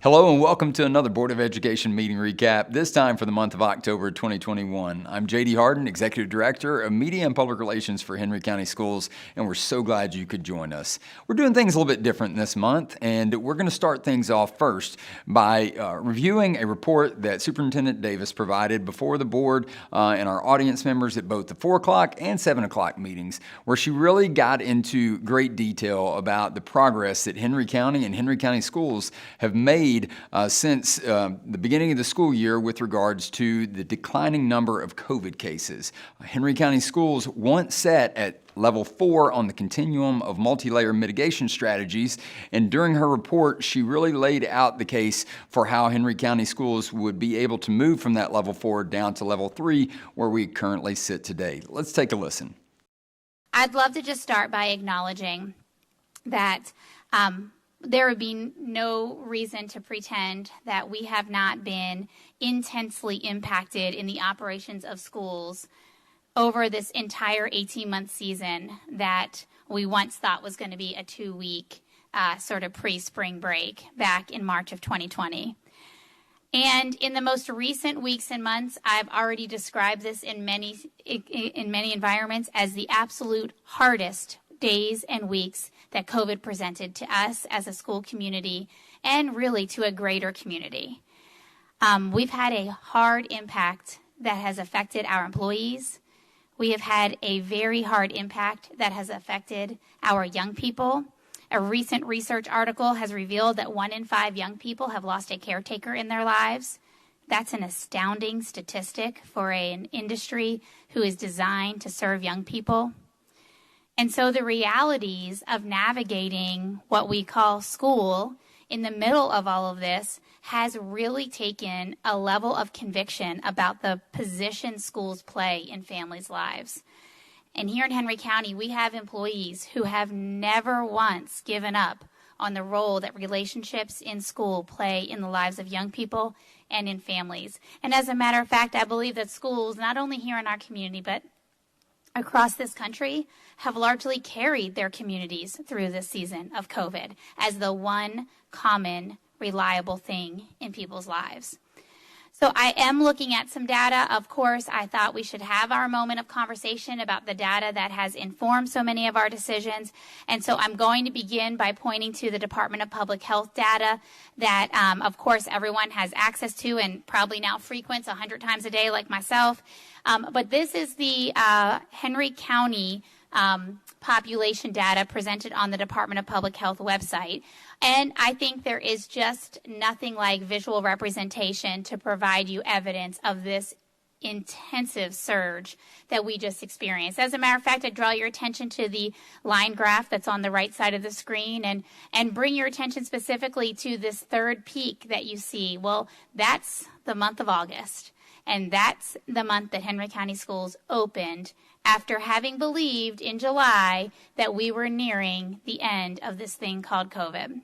Hello and welcome to another Board of Education meeting recap, this time for the month of October 2021. I'm J.D. Harden, Executive Director of Media and Public Relations for Henry County Schools, and we're so glad you could join us. We're doing things a little bit different this month, and we're going to start things off first by reviewing a report that Superintendent Davis provided before the board and our audience members at both the 4 o'clock and 7 o'clock meetings, where she really got into great detail about the progress that Henry County and Henry County schools have made since the beginning of the school year with regards to the declining number of COVID cases. Henry County schools once set at level 4 on the continuum of multi-layer mitigation strategies, and during her report, she really laid out the case for how Henry County schools would be able to move from that level 4 down to level 3, where we currently sit today. Let's take a listen. I'd love to just start by acknowledging that there would be no reason to pretend that we have not been intensely impacted in the operations of schools over this entire 18-month season that we once thought was going to be a 2-week sort of pre-spring break back in March of 2020. And in the most recent weeks and months, I've already described this in many environments as the absolute hardest days and weeks that COVID presented to us as a school community and really to a greater community. We've had a hard impact that has affected our employees. We have had a very hard impact that has affected our young people. A recent research article has revealed that 1 in 5 young people have lost a caretaker in their lives. That's an astounding statistic for an industry who is designed to serve young people. And so the realities of navigating what we call school in the middle of all of this has really taken a level of conviction about the position schools play in families' lives. And here in Henry County, we have employees who have never once given up on the role that relationships in school play in the lives of young people and in families. And as a matter of fact, I believe that schools, not only here in our community, but across this country, have largely carried their communities through this season of COVID as the one common, reliable thing in people's lives. So I am looking at some data. Of course, I thought we should have our moment of conversation about the data that has informed so many of our decisions. And so I'm going to begin by pointing to the Department of Public Health data that, of course, everyone has access to and probably now frequents 100 times a day like myself. But this is the Henry County population data presented on the Department of Public Health website. And I think there is just nothing like visual representation to provide you evidence of this intensive surge that we just experienced. As a matter of fact, I draw your attention to the line graph that's on the right side of the screen and bring your attention specifically to this third peak that you see. Well, that's the month of August. And that's the month that Henry County Schools opened after having believed in July that we were nearing the end of this thing called COVID.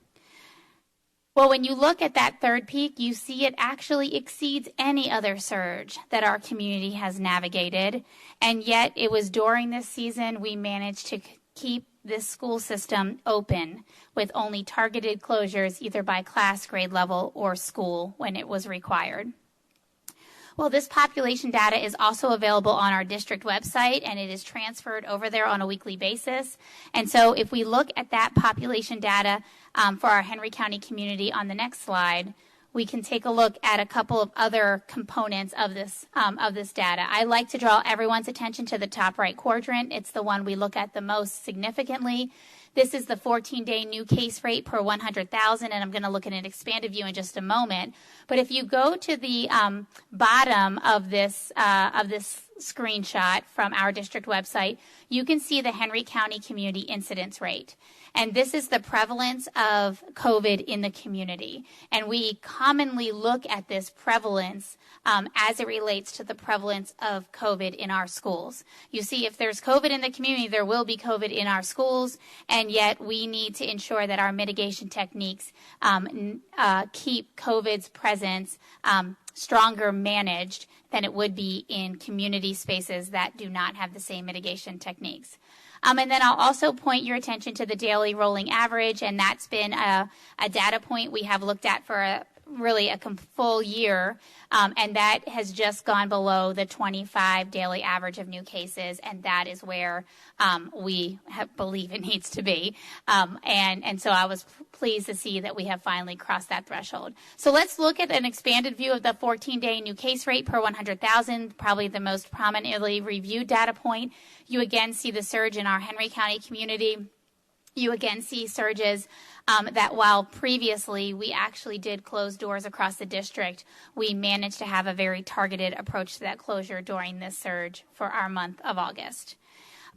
Well, when you look at that third peak, you see it actually exceeds any other surge that our community has navigated. And yet it was during this season we managed to keep this school system open with only targeted closures either by class, grade level, or school when it was required. Well, this population data is also available on our district website, and it is transferred over there on a weekly basis. And so if we look at that population data for our Henry County community on the next slide, we can take a look at a couple of other components of this data. I like to draw everyone's attention to the top right quadrant. It's the one we look at the most significantly. This is the 14-day new case rate per 100,000, and I'm going to look at an expanded view in just a moment. But if you go to the bottom of this screenshot from our district website, you can see the Henry County community incidence rate. And this is the prevalence of COVID in the community. And we commonly look at this prevalence as it relates to the prevalence of COVID in our schools. You see, if there's COVID in the community, there will be COVID in our schools, and yet we need to ensure that our mitigation techniques keep COVID's presence stronger managed than it would be in community spaces that do not have the same mitigation techniques. And then I'll also point your attention to the daily rolling average, and that's been a data point we have looked at for a full year, and that has just gone below the 25 daily average of new cases, and that is where we believe it needs to be. And so I was pleased to see that we have finally crossed that threshold. So let's look at an expanded view of the 14-day new case rate per 100,000, probably the most prominently reviewed data point. You again see the surge in our Henry County community. You again see surges that while previously we actually did close doors across the district, we managed to have a very targeted approach to that closure during this surge for our month of August.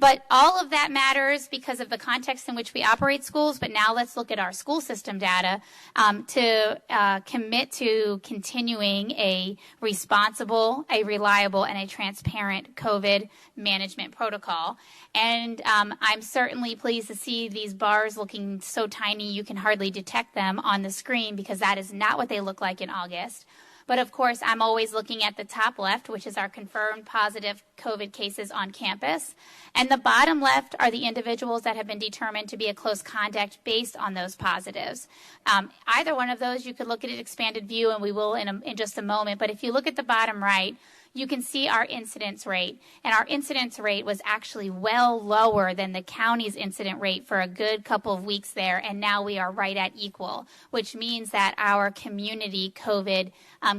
But all of that matters because of the context in which we operate schools. But now let's look at our school system data to commit to continuing a responsible, a reliable, and a transparent COVID management protocol. And I'm certainly pleased to see these bars looking so tiny you can hardly detect them on the screen, because that is not what they look like in August. But of course, I'm always looking at the top left, which is our confirmed positive COVID cases on campus. And the bottom left are the individuals that have been determined to be a close contact based on those positives. Either one of those, you could look at an expanded view, and we will in just a moment. But if you look at the bottom right, you can see our incidence rate. And our incidence rate was actually well lower than the county's incident rate for a good couple of weeks there. And now we are right at equal, which means that our community COVID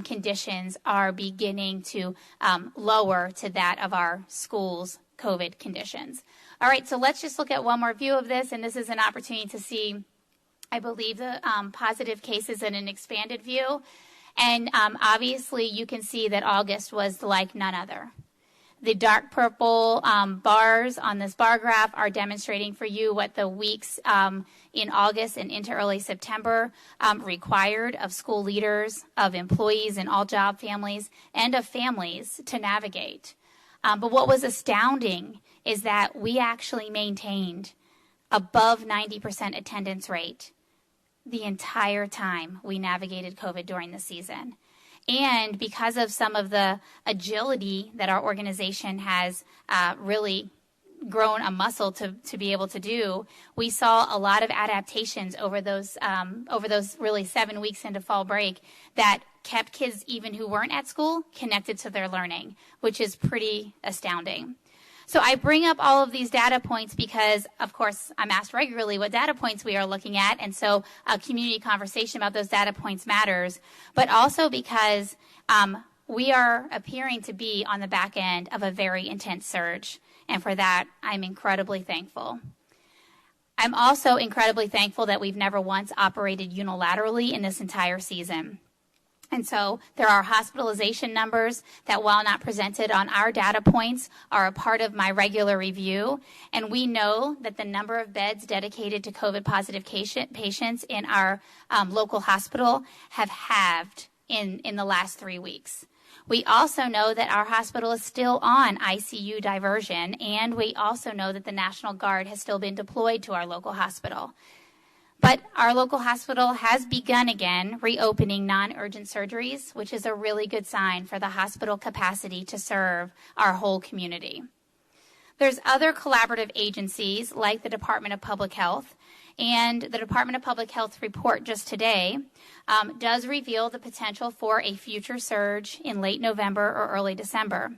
conditions are beginning to lower to that of our schools' COVID conditions. All right, so let's just look at one more view of this. And this is an opportunity to see, I believe, the positive cases in an expanded view. And obviously, you can see that August was like none other. The dark purple bars on this bar graph are demonstrating for you what the weeks in August and into early September required of school leaders, of employees in all job families, and of families to navigate. But what was astounding is that we actually maintained above 90% attendance rate the entire time we navigated COVID during the season. And because of some of the agility that our organization has really grown a muscle to be able to do, we saw a lot of adaptations over those really 7 weeks into fall break that kept kids, even who weren't at school, connected to their learning, which is pretty astounding. So I bring up all of these data points because, of course, I'm asked regularly what data points we are looking at, and so a community conversation about those data points matters, but also because we are appearing to be on the back end of a very intense surge, and for that, I'm incredibly thankful. I'm also incredibly thankful that we've never once operated unilaterally in this entire season. And so there are hospitalization numbers that, while not presented on our data points, are a part of my regular review. And we know that the number of beds dedicated to COVID-positive patients in our local hospital have halved in the last 3 weeks. We also know that our hospital is still on ICU diversion, and we also know that the National Guard has still been deployed to our local hospital. But our local hospital has begun again reopening non-urgent surgeries, which is a really good sign for the hospital capacity to serve our whole community. There's other collaborative agencies like the Department of Public Health, and the Department of Public Health report just today does reveal the potential for a future surge in late November or early December.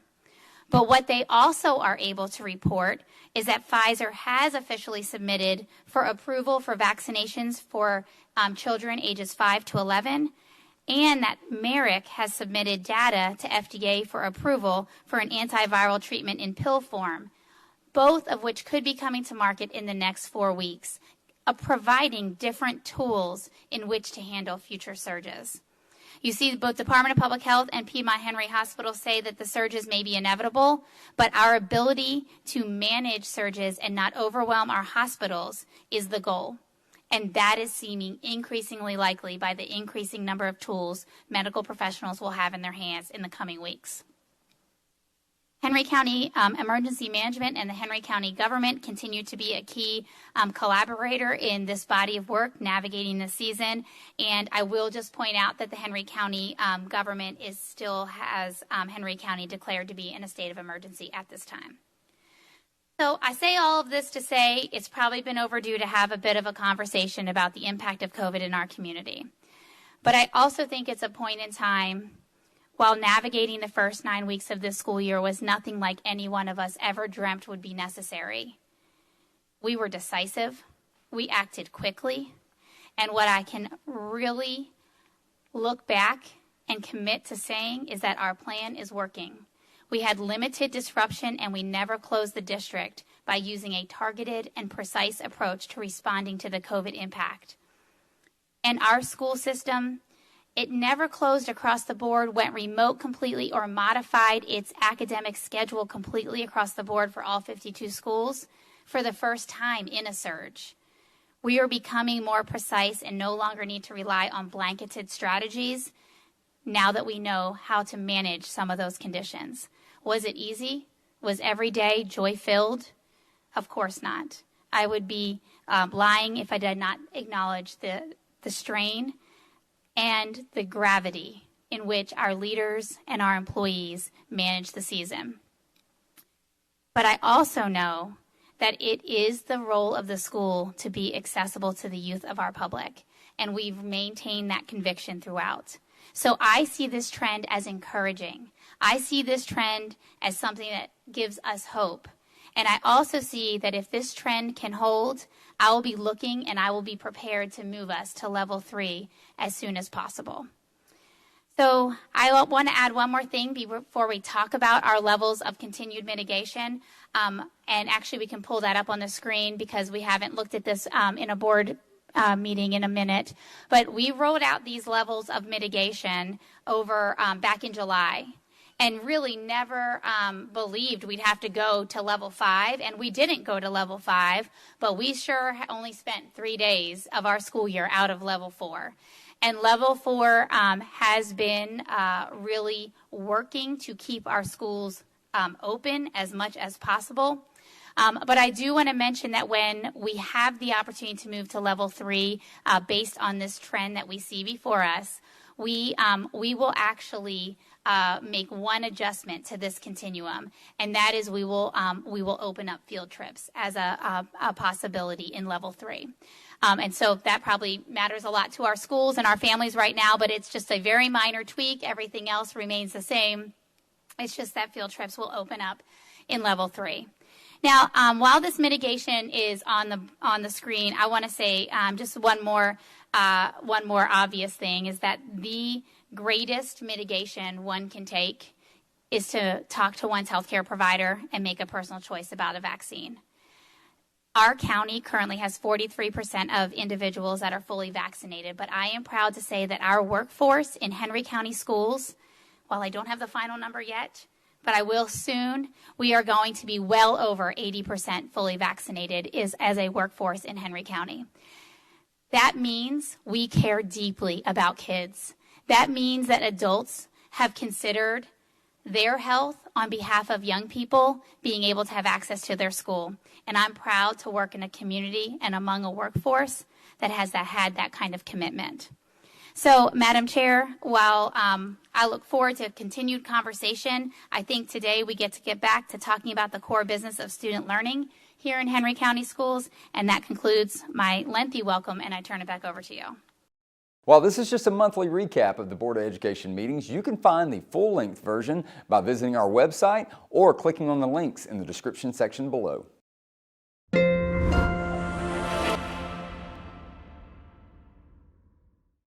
But what they also are able to report is that Pfizer has officially submitted for approval for vaccinations for children ages 5 to 11, and that Merrick has submitted data to FDA for approval for an antiviral treatment in pill form, both of which could be coming to market in the next 4 weeks, providing different tools in which to handle future surges. You see both Department of Public Health and Piedmont Henry Hospital say that the surges may be inevitable, but our ability to manage surges and not overwhelm our hospitals is the goal. And that is seeming increasingly likely by the increasing number of tools medical professionals will have in their hands in the coming weeks. Henry County Emergency Management and the Henry County government continue to be a key collaborator in this body of work navigating the season. And I will just point out that the Henry County government still has Henry County declared to be in a state of emergency at this time. So I say all of this to say it's probably been overdue to have a bit of a conversation about the impact of COVID in our community. But I also think it's a point in time, while navigating the first 9 weeks of this school year was nothing like any one of us ever dreamt would be necessary. We were decisive, we acted quickly, and what I can really look back and commit to saying is that our plan is working. We had limited disruption and we never closed the district by using a targeted and precise approach to responding to the COVID impact. And our school system, it never closed across the board, went remote completely, or modified its academic schedule completely across the board for all 52 schools for the first time in a surge. We are becoming more precise and no longer need to rely on blanketed strategies now that we know how to manage some of those conditions. Was it easy? Was every day joy-filled? Of course not. I would be lying if I did not acknowledge the strain and the gravity in which our leaders and our employees managed the season. But I also know that it is the role of the school to be accessible to the youth of our public, and we've maintained that conviction throughout. So I see this trend as encouraging. I see this trend as something that gives us hope. And I also see that if this trend can hold, I will be looking and I will be prepared to move us to level 3 as soon as possible. So I want to add one more thing before we talk about our levels of continued mitigation. And actually we can pull that up on the screen because we haven't looked at this in a board meeting in a minute. But we rolled out these levels of mitigation over back in July. And really never believed we'd have to go to level 5. And we didn't go to level 5, but we sure only spent 3 days of our school year out of level 4. And level 4 has been really working to keep our schools open as much as possible. But I do want to mention that when we have the opportunity to move to level 3 based on this trend that we see before us, we will actually make one adjustment to this continuum, and that is we will open up field trips as a possibility in level 3. And so that probably matters a lot to our schools and our families right now, but it's just a very minor tweak. Everything else remains the same. It's just that field trips will open up in level 3. Now, while this mitigation is on the screen, I want to say just one more obvious thing is that the greatest mitigation one can take is to talk to one's healthcare provider and make a personal choice about a vaccine. Our county currently has 43% of individuals that are fully vaccinated, but I am proud to say that our workforce in Henry County schools, while I don't have the final number yet, but I will soon, we are going to be well over 80% fully vaccinated as a workforce in Henry County. That means we care deeply about kids. That means that adults have considered their health on behalf of young people being able to have access to their school. And I'm proud to work in a community and among a workforce that has had that kind of commitment. So, Madam Chair, while I look forward to a continued conversation, I think today we get back to talking about the core business of student learning here in Henry County Schools, and that concludes my lengthy welcome, and I turn it back over to you. While this is just a monthly recap of the Board of Education meetings, you can find the full-length version by visiting our website or clicking on the links in the description section below.